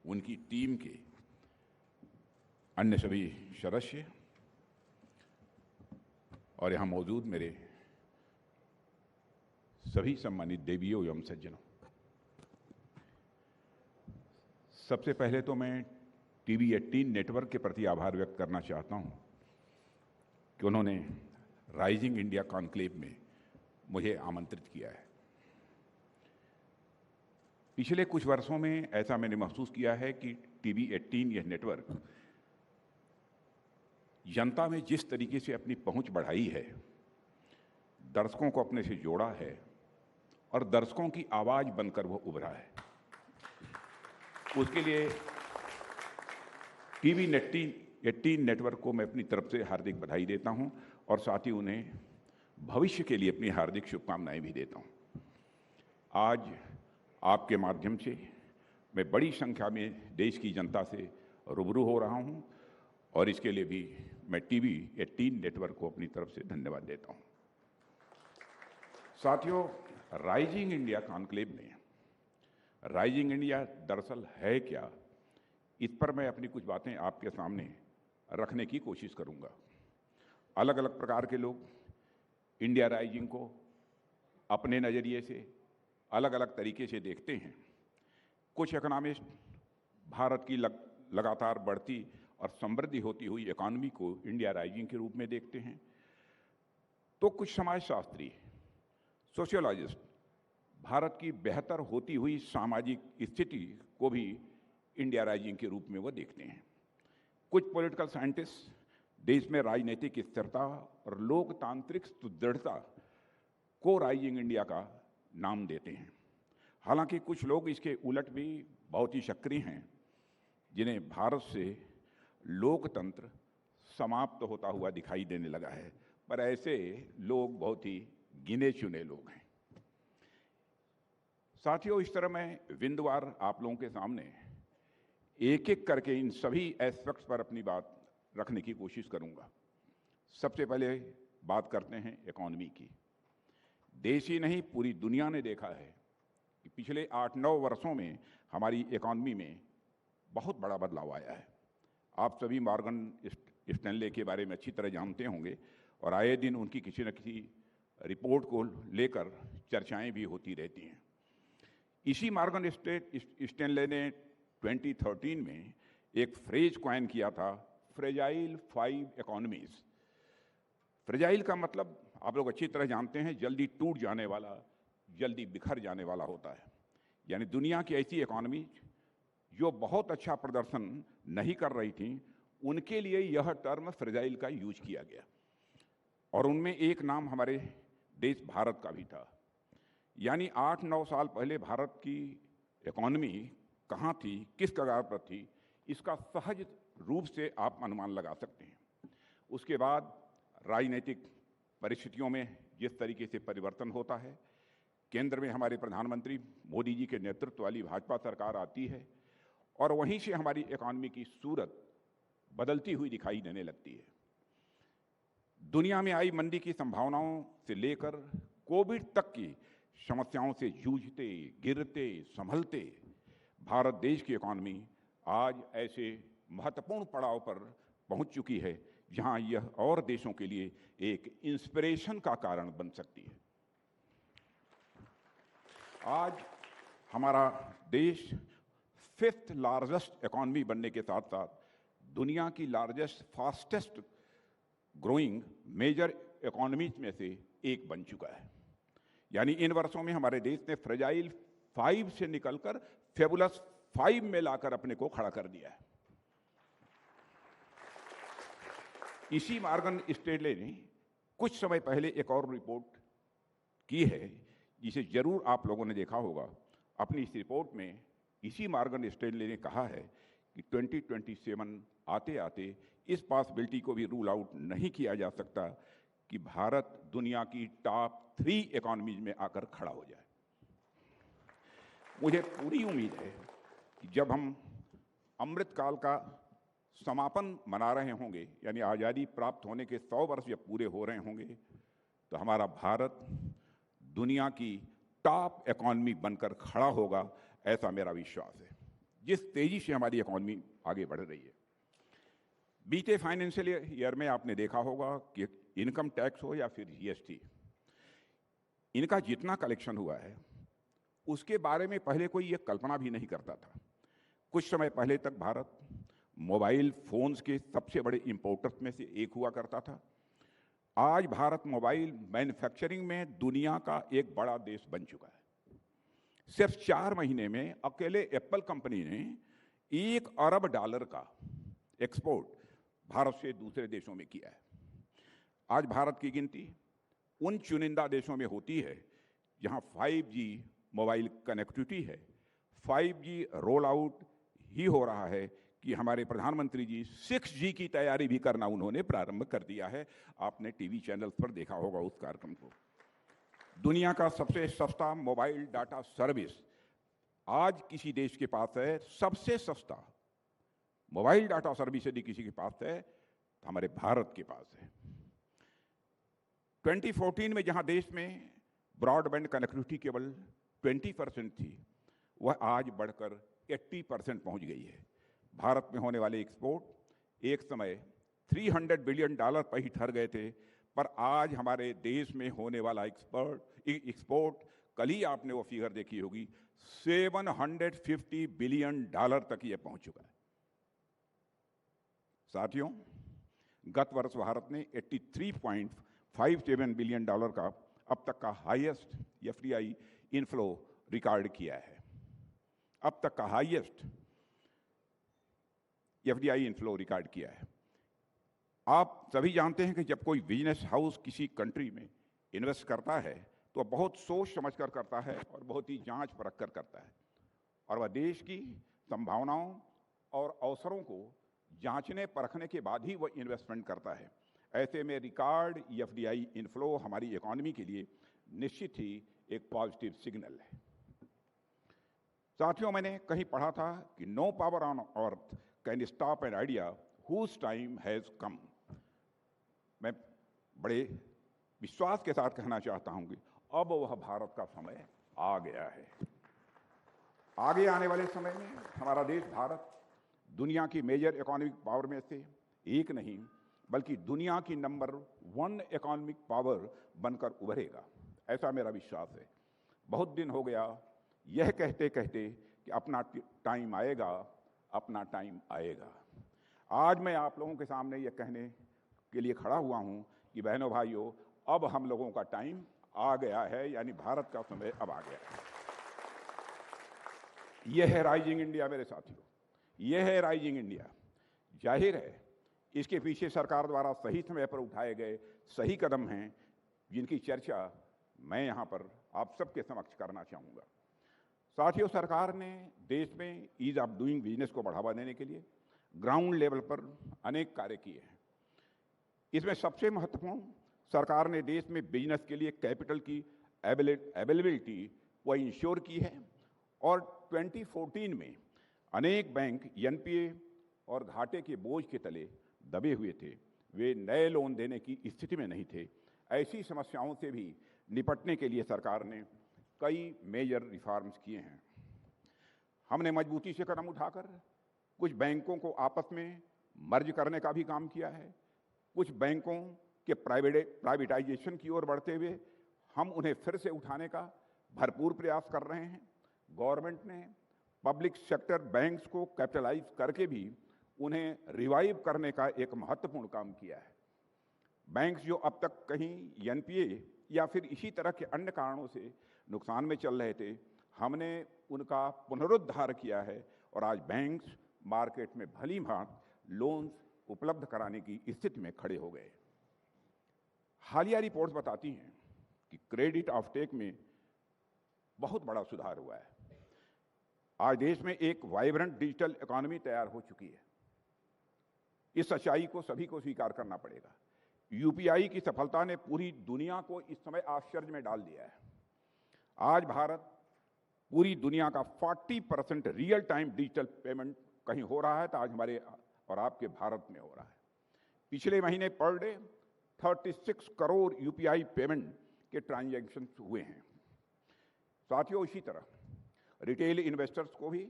उनकी टीम के अन्य सभी सदस्य और यहाँ मौजूद मेरे सभी सम्मानित देवियों एवं सज्जनों, सबसे पहले तो मैं टीवी 18 नेटवर्क के प्रति आभार व्यक्त करना चाहता हूँ कि उन्होंने राइजिंग इंडिया कॉन्क्लेव में मुझे आमंत्रित किया है। पिछले कुछ वर्षों में ऐसा मैंने महसूस किया है कि टीवी 18 यह नेटवर्क जनता में जिस तरीके से अपनी पहुंच बढ़ाई है, दर्शकों को अपने से जोड़ा है और दर्शकों की आवाज बनकर वो उभरा है, उसके लिए टीवी 18 नेटवर्क को मैं अपनी तरफ से हार्दिक बधाई देता हूं और साथ ही उन्हें भविष्य के लिए अपनी हार्दिक शुभकामनाएं भी देता हूं। आज आपके माध्यम से मैं बड़ी संख्या में देश की जनता से रूबरू हो रहा हूं और इसके लिए भी मैं टीवी 18 नेटवर्क को अपनी तरफ से धन्यवाद देता हूं। साथियों, राइजिंग इंडिया कॉन्क्लेव में राइजिंग इंडिया दरअसल है क्या, इस पर मैं अपनी कुछ बातें आपके सामने रखने की कोशिश करूंगा। अलग अलग प्रकार के लोग इंडिया राइजिंग को अपने नज़रिए से अलग अलग तरीके से देखते हैं। कुछ इकोनॉमिस्ट भारत की लगातार बढ़ती और समृद्धि होती हुई इकॉनमी को इंडिया राइजिंग के रूप में देखते हैं, तो कुछ समाजशास्त्री, सोशियोलॉजिस्ट भारत की बेहतर होती हुई सामाजिक स्थिति को भी इंडिया राइजिंग के रूप में वो देखते हैं। कुछ पॉलिटिकल साइंटिस्ट देश में राजनीतिक स्थिरता और लोकतांत्रिक सुदृढ़ता को राइजिंग इंडिया का नाम देते हैं। हालांकि कुछ लोग इसके उलट भी बहुत ही सक्रिय हैं, जिन्हें भारत से लोकतंत्र समाप्त होता हुआ दिखाई देने लगा है, पर ऐसे लोग बहुत ही गिने चुने लोग हैं। साथियों, इस तरह मैं बिंदुवार आप लोगों के सामने एक एक करके इन सभी एस्पेक्ट्स पर अपनी बात रखने की कोशिश करूंगा। सबसे पहले बात करते हैं इकॉनमी की। देश ही नहीं, पूरी दुनिया ने देखा है कि पिछले 8-9 वर्षों में हमारी इकॉनमी में बहुत बड़ा बदलाव आया है। आप सभी मॉर्गन स्टैनले के बारे में अच्छी तरह जानते होंगे और आए दिन उनकी किसी न किसी रिपोर्ट को लेकर चर्चाएं भी होती रहती हैं। इसी मॉर्गन स्टैनले ने 2013 में एक फ्रेज कॉइन किया था, फ्रेजाइल 5 इकोनॉमीज। फ्रेजाइल का मतलब आप लोग अच्छी तरह जानते हैं, जल्दी टूट जाने वाला, जल्दी बिखर जाने वाला होता है। यानी दुनिया की ऐसी इकोनॉमी जो बहुत अच्छा प्रदर्शन नहीं कर रही थी, उनके लिए यह टर्म फ्रेजाइल का यूज किया गया और उनमें एक नाम हमारे देश भारत का भी था। यानी 8-9 साल पहले भारत की इकोनॉमी कहाँ थी, किस कगार पर थी, इसका सहज रूप से आप अनुमान लगा सकते हैं। उसके बाद राजनीतिक परिस्थितियों में जिस तरीके से परिवर्तन होता है, केंद्र में हमारे प्रधानमंत्री मोदी जी के नेतृत्व वाली भाजपा सरकार आती है और वहीं से हमारी इकोनॉमी की सूरत बदलती हुई दिखाई देने लगती है। दुनिया में आई मंदी की संभावनाओं से लेकर कोविड तक की समस्याओं से जूझते, गिरते, संभलते भारत देश की इकोनॉमी आज ऐसे महत्वपूर्ण पड़ाव पर पहुंच चुकी है जहां यह और देशों के लिए एक इंस्पिरेशन का कारण बन सकती है। आज हमारा देश 5th लार्जेस्ट इकोनॉमी बनने के साथ साथ दुनिया की largest, fastest growing major economies में से एक बन चुका है। यानी इन वर्षों में हमारे देश ने फ्रेजाइल 5 से निकलकर फेबुलस 5 में लाकर अपने को खड़ा कर दिया है। इसी मॉर्गन स्टैनले ने कुछ समय पहले एक और रिपोर्ट की है, जिसे जरूर आप लोगों ने देखा होगा। अपनी इस रिपोर्ट में इसी मॉर्गन स्टैनले ने कहा है कि 2027 आते आते इस पॉसिबिलिटी को भी रूल आउट नहीं किया जा सकता कि भारत दुनिया की टॉप 3 इकोनॉमीज में आकर खड़ा हो जाए। मुझे पूरी उम्मीद है कि जब हम अमृतकाल का समापन मना रहे होंगे, यानी आज़ादी प्राप्त होने के 100 वर्ष जब पूरे हो रहे होंगे, तो हमारा भारत दुनिया की टॉप इकोनॉमी बनकर खड़ा होगा, ऐसा मेरा विश्वास है। जिस तेजी से हमारी इकॉनमी आगे बढ़ रही है। बीते फाइनेंशियल ईयर में आपने देखा होगा कि इनकम टैक्स हो या फिर जीएसटी, इनका जितना कलेक्शन हुआ है उसके बारे में पहले कोई ये कल्पना भी नहीं करता था। कुछ समय पहले तक भारत मोबाइल फोन्स के सबसे बड़े इंपोर्टर्स में से एक हुआ करता था। आज भारत मोबाइल मैन्युफैक्चरिंग में दुनिया का एक बड़ा देश बन चुका है। सिर्फ 4 महीने में अकेले एप्पल कंपनी ने $1 अरब का एक्सपोर्ट भारत से दूसरे देशों में किया है। आज भारत की गिनती उन चुनिंदा देशों में होती है जहां 5G मोबाइल कनेक्टिविटी है। 5G रोल आउट ही हो रहा है कि हमारे प्रधानमंत्री जी 6G की तैयारी भी करना उन्होंने प्रारंभ कर दिया है। आपने टीवी चैनल्स पर देखा होगा उस कार्यक्रम को। दुनिया का सबसे सस्ता मोबाइल डाटा सर्विस आज किसी देश के पास है, सबसे सस्ता मोबाइल डाटा सर्विस यदि किसी के पास है तो हमारे भारत के पास है। 2014 में जहां देश में ब्रॉडबैंड कनेक्टिविटी केवल 20% थी, वह आज बढ़कर 80% पहुंच गई है। भारत में होने वाले एक्सपोर्ट एक समय $300 बिलियन पर ही ठहर गए थे, पर आज हमारे देश में होने वाला एक्सपोर्ट कल ही आपने वो फिगर देखी होगी, $750 बिलियन तक ये पहुंच चुका है। साथियों, गत वर्ष भारत ने $83.57 बिलियन का अब तक का हाईएस्ट एफडीआई इनफ्लो रिकॉर्ड किया है। अब तक का हाईएस्ट एफडीआई इनफ्लो रिकॉर्ड किया है। आप सभी जानते हैं कि जब कोई बिजनेस हाउस किसी कंट्री में इन्वेस्ट करता है तो बहुत सोच समझकर करता है और बहुत ही जांच परख कर करता है, और वह देश की संभावनाओं और अवसरों को जांचने परखने के बाद ही वह इन्वेस्टमेंट करता है। ऐसे में रिकॉर्ड एफडीआई इनफ्लो हमारी इकोनॉमी के लिए निश्चित ही एक पॉजिटिव सिग्नल है। साथियों, मैंने कहीं पढ़ा था कि no power on earth can stop an idea whose time has come. मैं बड़े विश्वास के साथ कहना चाहता हूं कि अब वह भारत का समय आ गया है। आगे आने वाले समय में हमारा देश भारत दुनिया की मेजर इकोनॉमिक पावर में से एक नहीं बल्कि दुनिया की नंबर 1 इकोनॉमिक पावर बनकर उभरेगा, ऐसा मेरा विश्वास है। बहुत दिन हो गया यह कहते कहते कि अपना टाइम आएगा, अपना टाइम आएगा। आज मैं आप लोगों के सामने यह कहने के लिए खड़ा हुआ हूं कि बहनों भाइयों, अब हम लोगों का टाइम आ गया है, यानी भारत का समय अब आ गया है। यह है राइजिंग इंडिया मेरे साथियों, यह है राइजिंग इंडिया। जाहिर है इसके पीछे सरकार द्वारा सही समय पर उठाए गए सही कदम हैं, जिनकी चर्चा मैं यहाँ पर आप सबके समक्ष करना चाहूँगा। साथियों, सरकार ने देश में ईज ऑफ डूइंग बिजनेस को बढ़ावा देने के लिए ग्राउंड लेवल पर अनेक कार्य किए हैं। इसमें सबसे महत्वपूर्ण, सरकार ने देश में बिजनेस के लिए कैपिटल की अवेलेबिलिटी को इंश्योर की है, और 2014 में अनेक बैंक एनपीए और घाटे के बोझ के तले दबे हुए थे। वे नए लोन देने की स्थिति में नहीं थे। ऐसी समस्याओं से भी निपटने के लिए सरकार ने कई मेजर रिफॉर्म्स किए हैं। हमने मजबूती से कदम उठाकर कुछ बैंकों को आपस में मर्ज करने का भी काम किया है। कुछ बैंकों के प्राइवेटाइजेशन की ओर बढ़ते हुए हम उन्हें फिर से उठाने का भरपूर प्रयास कर रहे हैं। गवर्नमेंट ने पब्लिक सेक्टर बैंक्स को कैपिटलाइज करके भी उन्हें रिवाइव करने का एक महत्वपूर्ण काम किया है। बैंक्स जो अब तक कहीं एनपीए या फिर इसी तरह के अन्य कारणों से नुकसान में चल रहे थे, हमने उनका पुनरुद्धार किया है और आज बैंक्स मार्केट में भली भांत लोन्स उपलब्ध कराने की स्थिति में खड़े हो गए। हालिया रिपोर्ट्स बताती हैं कि क्रेडिट ऑफटेक में बहुत बड़ा सुधार हुआ है। आज देश में एक वाइब्रेंट डिजिटल इकोनॉमी तैयार हो चुकी है। इस सच्चाई को सभी को स्वीकार करना पड़ेगा। यूपीआई की सफलता ने पूरी दुनिया को इस समय आश्चर्य में डाल दिया है। आज भारत पूरी दुनिया का 40% रियल टाइम डिजिटल पेमेंट कहीं हो रहा है तो आज हमारे और आपके भारत में हो रहा है। पिछले महीने per day 36 crore UPI payment के ट्रांजैक्शन हुए हैं। साथियों, इसी तरह रिटेल इन्वेस्टर्स को भी